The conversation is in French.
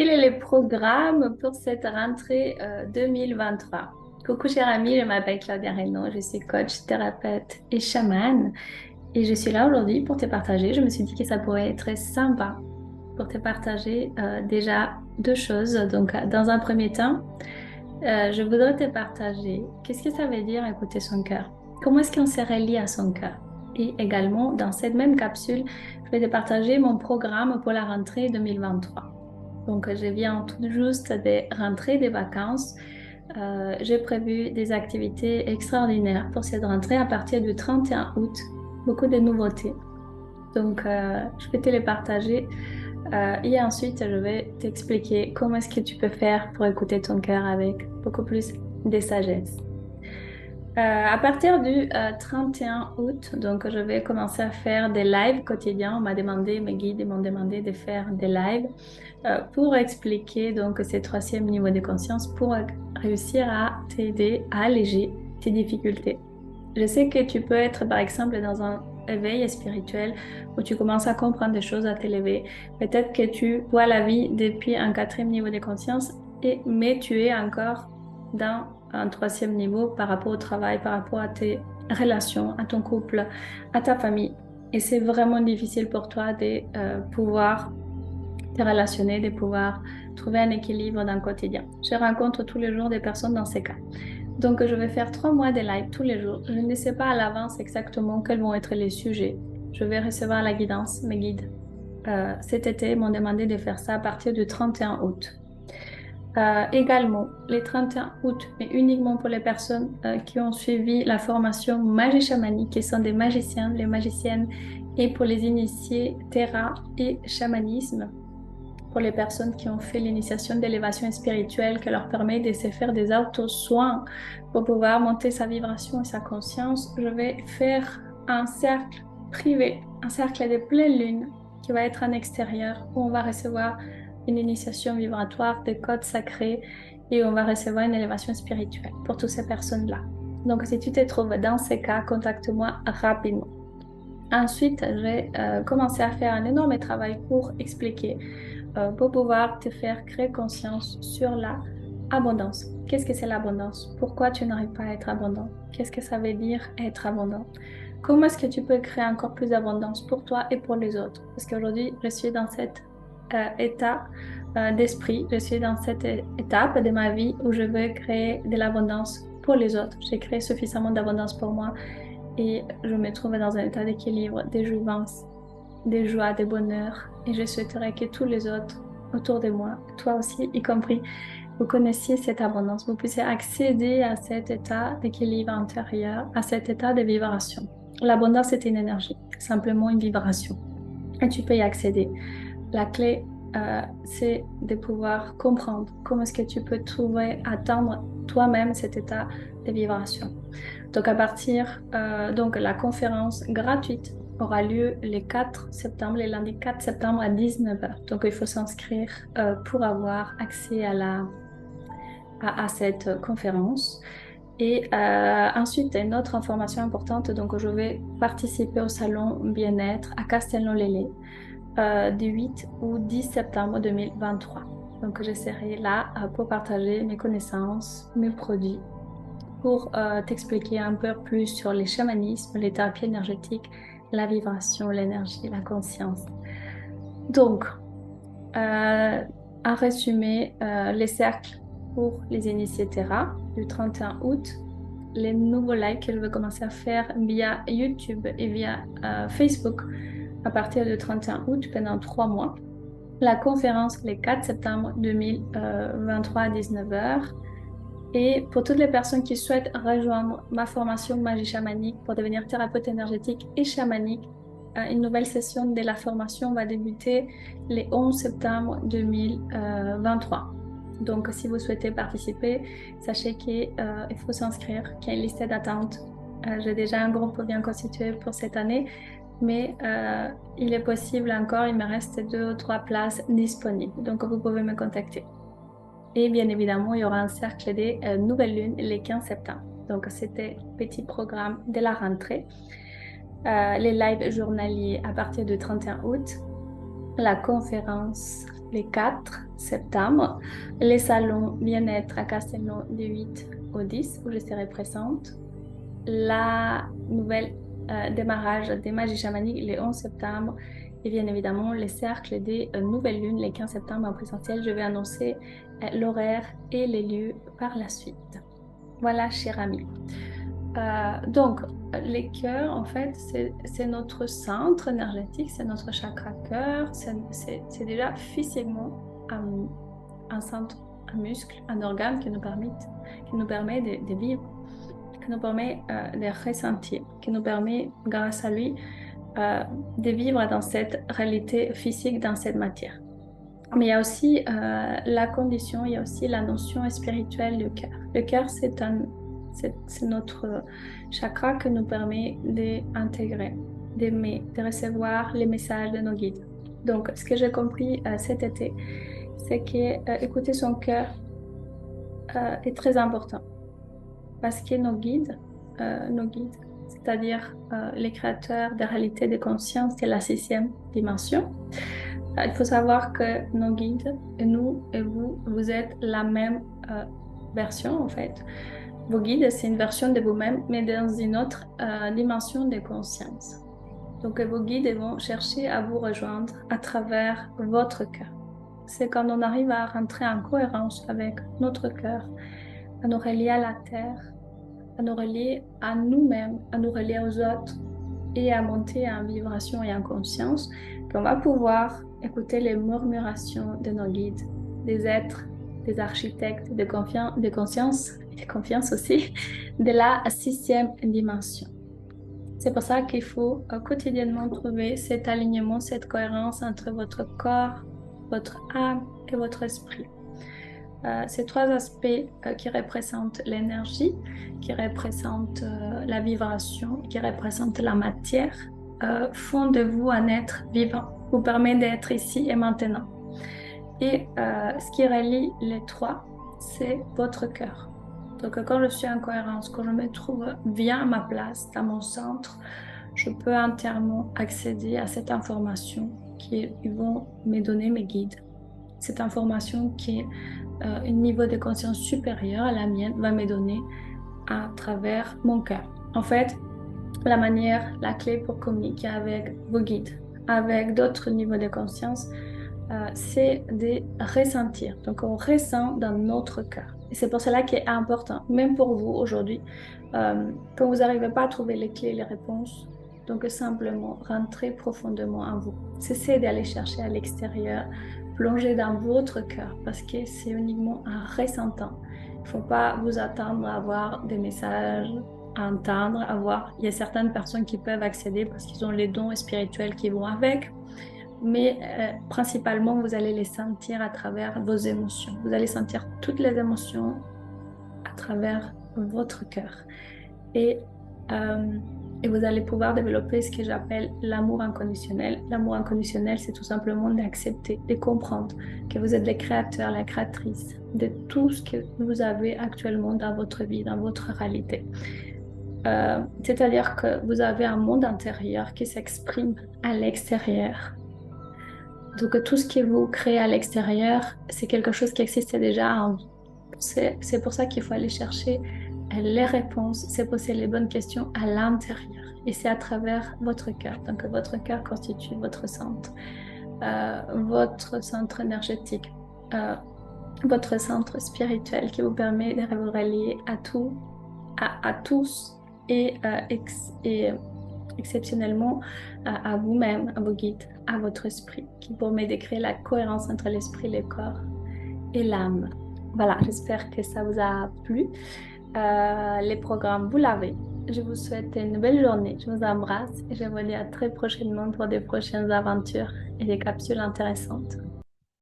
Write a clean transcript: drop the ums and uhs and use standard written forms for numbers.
Quel est le programme pour cette rentrée 2023? Coucou cher ami, je m'appelle Claudia Reynaud, je suis coach, thérapeute et chamane et je suis là aujourd'hui pour te partager. Je me suis dit que ça pourrait être très sympa pour te partager déjà deux choses. Donc dans un premier temps, je voudrais te partager qu'est-ce que ça veut dire écouter son cœur? Comment est-ce qu'on se relie à son cœur? Et également, dans cette même capsule, je vais te partager mon programme pour la rentrée 2023. Donc, je viens tout juste de rentrer des vacances. J'ai prévu des activités extraordinaires pour cette rentrée à partir du 31 août. Beaucoup de nouveautés. Donc, je vais te les partager. Et ensuite, je vais t'expliquer comment est-ce que tu peux faire pour écouter ton cœur avec beaucoup plus de sagesse. À partir du 31 août, donc je vais commencer à faire des lives quotidiens. On m'a demandé, mes guides m'ont demandé de faire des lives pour expliquer donc ces troisième niveau de conscience pour réussir à t'aider à alléger tes difficultés. Je sais que tu peux être par exemple dans un éveil spirituel où tu commences à comprendre des choses, à t'élever. Peut-être que tu vois la vie depuis un quatrième niveau de conscience, mais tu es encore dans un troisième niveau par rapport au travail, par rapport à tes relations, à ton couple, à ta famille. Et c'est vraiment difficile pour toi de pouvoir te relationner, de pouvoir trouver un équilibre dans le quotidien. Je rencontre tous les jours des personnes dans ces cas. Donc, je vais faire 3 mois de live tous les jours. Je ne sais pas à l'avance exactement quels vont être les sujets. Je vais recevoir la guidance, mes guides. Cet été, ils m'ont demandé de faire ça à partir du 31 août. Également, les 31 août, mais uniquement pour les personnes qui ont suivi la formation magie chamanique, qui sont des magiciens, les magiciennes, et pour les initiés Terra et chamanisme pour les personnes qui ont fait l'initiation d'élévation spirituelle qui leur permet de se faire des auto-soins pour pouvoir monter sa vibration et sa conscience, je vais faire un cercle privé, un cercle de pleine lune qui va être en extérieur où on va recevoir une initiation vibratoire, des codes sacrés et on va recevoir une élévation spirituelle pour toutes ces personnes-là. Donc, si tu te trouves dans ces cas, contacte-moi rapidement. Ensuite, j'ai commencé à faire un énorme travail pour expliquer, pour pouvoir te faire créer conscience sur la abondance. Qu'est-ce que c'est l'abondance? Pourquoi tu n'arrives pas à être abondant? Qu'est-ce que ça veut dire être abondant? Comment est-ce que tu peux créer encore plus d'abondance pour toi et pour les autres? Parce qu'aujourd'hui, je suis dans cet état d'esprit, je suis dans cette étape de ma vie où je veux créer de l'abondance pour les autres. J'ai créé suffisamment d'abondance pour moi et je me trouve dans un état d'équilibre, de jouvence, de joie, de bonheur. Et je souhaiterais que tous les autres autour de moi, toi aussi y compris, vous connaissiez cette abondance, vous puissiez accéder à cet état d'équilibre intérieur, à cet état de vibration. L'abondance est une énergie, simplement une vibration. Et tu peux y accéder. La clé, c'est de pouvoir comprendre comment est-ce que tu peux trouver, atteindre toi-même cet état de vibration. Donc à partir, donc la conférence gratuite aura lieu le 4 septembre, le lundi 4 septembre à 19 heures. Donc il faut s'inscrire pour avoir accès à cette conférence. Et ensuite, une autre information importante, donc je vais participer au salon bien-être à Castelnau-Lélé du 8 au 10 septembre 2023. Donc je serai là pour partager mes connaissances, mes produits pour t'expliquer un peu plus sur les chamanismes, les thérapies énergétiques, la vibration, l'énergie, la conscience. Donc, en résumé, les cercles pour les initiés Terra du 31 août, les nouveaux lives que je vais commencer à faire via YouTube et via Facebook à partir du 31 août pendant 3 mois. La conférence le 4 septembre 2023 à 19 heures. Et pour toutes les personnes qui souhaitent rejoindre ma formation magie chamanique pour devenir thérapeute énergétique et chamanique, une nouvelle session de la formation va débuter le 11 septembre 2023. Donc, si vous souhaitez participer, sachez qu'il faut s'inscrire, qu'il y a une liste d'attente. J'ai déjà un groupe bien constitué pour cette année, mais il est possible encore, il me reste 2 ou 3 places disponibles. Donc, vous pouvez me contacter. Et bien évidemment, il y aura un cercle des nouvelles lunes le 15 septembre. Donc, c'était petit programme de la rentrée. Les lives journaliers à partir du 31 août. la conférence le 4 septembre, les salons bien-être à Castelnau du 8 au 10 où je serai présente, la nouvelle démarrage des magies chamaniques le 11 septembre et bien évidemment les cercles des nouvelles lunes le 15 septembre en présentiel. Je vais annoncer l'horaire et les lieux par la suite. Voilà, chers amis. Donc, les cœurs, en fait, c'est notre centre énergétique, c'est notre chakra cœur, c'est déjà physiquement un centre, un muscle, un organe qui nous permet de vivre, qui nous permet de ressentir, qui nous permet, grâce à lui, de vivre dans cette réalité physique, dans cette matière. Mais il y a aussi la condition, il y a aussi la notion spirituelle du cœur. Le cœur, c'est notre chakra qui nous permet d'intégrer, d'aimer, de recevoir les messages de nos guides. Donc, ce que j'ai compris cet été, c'est que écouter son cœur est très important parce que nos guides, c'est-à-dire les créateurs des réalités de conscience de la 6e dimension, il faut savoir que nos guides, et nous et vous, vous êtes la même version en fait. Vos guides, c'est une version de vous-même, mais dans une autre dimension de conscience. Donc vos guides vont chercher à vous rejoindre à travers votre cœur. C'est quand on arrive à rentrer en cohérence avec notre cœur, à nous relier à la terre, à nous relier à nous-mêmes, à nous relier aux autres et à monter en vibration et en conscience, qu'on va pouvoir écouter les murmurations de nos guides, des êtres, des architectes de conscience et de confiance aussi, de la 6e dimension. C'est pour ça qu'il faut quotidiennement trouver cet alignement, cette cohérence entre votre corps, votre âme et votre esprit. Ces 3 aspects qui représentent l'énergie, qui représentent la vibration, qui représentent la matière, font de vous un être vivant, vous permet d'être ici et maintenant. Et ce qui relie les 3, c'est votre cœur. Donc quand je suis en cohérence, quand je me trouve bien à ma place, dans mon centre, je peux entièrement accéder à cette information qui vont me donner mes guides. Cette information qui est un niveau de conscience supérieur à la mienne va me donner à travers mon cœur. En fait, la clé pour communiquer avec vos guides, avec d'autres niveaux de conscience, c'est de ressentir. Donc, on ressent dans notre cœur. Et c'est pour cela qu'il est important, même pour vous aujourd'hui, quand vous n'arrivez pas à trouver les clés, les réponses, donc simplement rentrer profondément en vous. Cessez d'aller chercher à l'extérieur, plonger dans votre cœur, parce que c'est uniquement en ressentant. Il ne faut pas vous attendre à avoir des messages, à entendre, à voir. Il y a certaines personnes qui peuvent accéder parce qu'ils ont les dons spirituels qui vont avec, mais principalement, vous allez les sentir à travers vos émotions. Vous allez sentir toutes les émotions à travers votre cœur. Et vous allez pouvoir développer ce que j'appelle l'amour inconditionnel. L'amour inconditionnel, c'est tout simplement d'accepter, de comprendre que vous êtes les créateurs, la créatrice de tout ce que vous avez actuellement dans votre vie, dans votre réalité. C'est-à-dire que vous avez un monde intérieur qui s'exprime à l'extérieur. Donc tout ce que vous créez à l'extérieur, c'est quelque chose qui existe déjà en vous. C'est pour ça qu'il faut aller chercher les réponses, c'est poser les bonnes questions à l'intérieur. Et c'est à travers votre cœur. Donc votre cœur constitue votre centre énergétique, votre centre spirituel qui vous permet de vous relier à tout, à tous et exceptionnellement à vous-même, à vos guides, à votre esprit, qui permet de créer la cohérence entre l'esprit, le corps et l'âme. Voilà, j'espère que ça vous a plu. Les programmes, vous l'avez. Je vous souhaite une belle journée. Je vous embrasse et je vous dis à très prochainement pour des prochaines aventures et des capsules intéressantes.